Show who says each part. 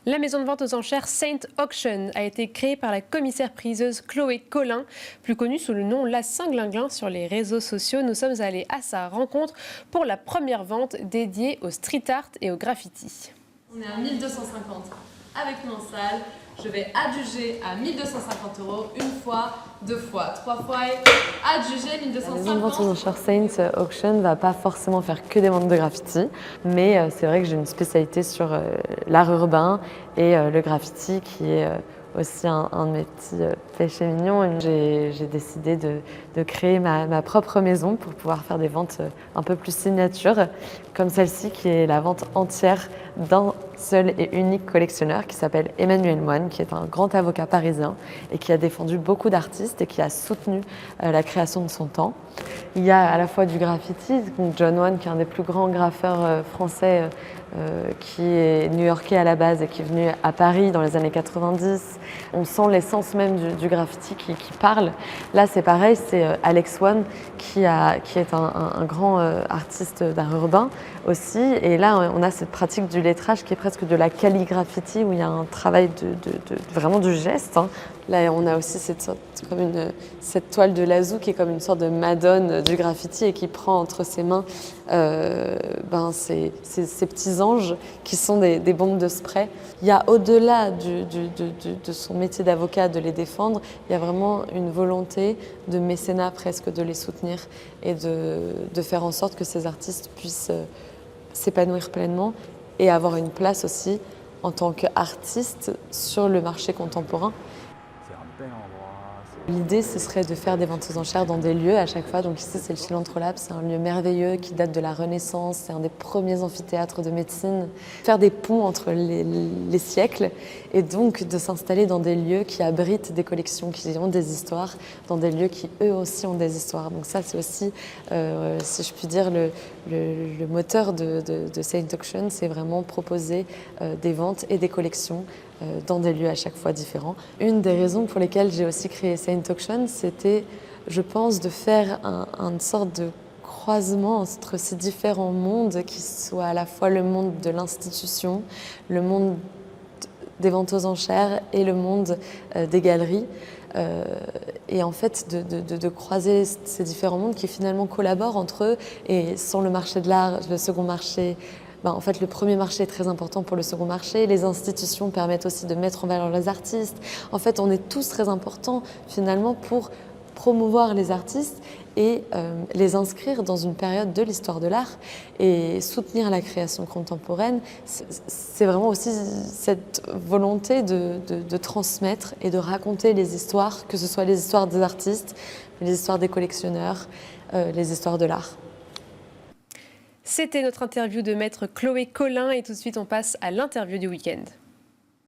Speaker 1: La maison de vente aux enchères Saint Auction a été créée par la commissaire-priseuse Chloé Collin, plus connue sous le nom La Saint-Glinglin sur les réseaux sociaux. Nous sommes allés à sa rencontre pour la première vente dédiée au street art et au graffiti.
Speaker 2: On est à 1250 avec nous en salle. Je vais adjuger à 1250 €, une fois, deux fois, trois fois et adjuger 1250.
Speaker 3: La maison de vente aux enchères Saint Auction ne va pas forcément faire que des ventes de graffiti, mais c'est vrai que j'ai une spécialité sur l'art urbain et le graffiti qui est aussi un de mes petits péchés mignons. J'ai décidé de créer ma propre maison pour pouvoir faire des ventes un peu plus signature, comme celle-ci qui est la vente entière d'un seul et unique collectionneur qui s'appelle Emmanuel Moine, qui est un grand avocat parisien et qui a défendu beaucoup d'artistes et qui a soutenu la création de son temps. Il y a à la fois du graffiti, donc John One qui est un des plus grands graffeurs français qui est new-yorkais à la base et qui est venu à Paris dans les années 90. On sent l'essence même du graffiti qui parle. Là c'est pareil, c'est Alex One qui est un grand artiste d'art urbain aussi. Et là on a cette pratique du lettrage qui est presque de la calligraphie où il y a un travail vraiment du geste. Là on a aussi cette toile de Lazou qui est comme une sorte de Madone du graffiti et qui prend entre ses mains ces petits anges qui sont des bombes de spray. Il y a au-delà de son métier d'avocat de les défendre, il y a vraiment une volonté de mécénat presque de les soutenir et de faire en sorte que ces artistes puissent s'épanouir pleinement et avoir une place aussi en tant qu'artiste sur le marché contemporain. L'idée, ce serait de faire des ventes aux enchères dans des lieux à chaque fois. Donc ici, c'est le Chez l'Entrelabe, c'est un lieu merveilleux qui date de la Renaissance, c'est un des premiers amphithéâtres de médecine. Faire des ponts entre les siècles et donc de s'installer dans des lieux qui abritent des collections, qui ont des histoires, dans des lieux qui eux aussi ont des histoires. Donc ça, c'est aussi, si je puis dire, le moteur de Saint Auction, c'est vraiment proposer des ventes et des collections dans des lieux à chaque fois différents. Une des raisons pour lesquelles j'ai aussi créé Saint Auction, c'était, je pense, de faire une sorte de croisement entre ces différents mondes qui soient à la fois le monde de l'institution, le monde des ventes aux enchères et le monde des galeries. Et en fait de croiser ces différents mondes qui finalement collaborent entre eux et sans le marché de l'art, le second marché, en fait, le premier marché est très important pour le second marché. Les institutions permettent aussi de mettre en valeur les artistes. En fait, on est tous très importants finalement pour promouvoir les artistes et les inscrire dans une période de l'histoire de l'art et soutenir la création contemporaine. C'est vraiment aussi cette volonté de transmettre et de raconter les histoires, que ce soit les histoires des artistes, les histoires des collectionneurs, les histoires de l'art.
Speaker 1: C'était notre interview de maître Chloé Collin et tout de suite on passe à l'interview du week-end.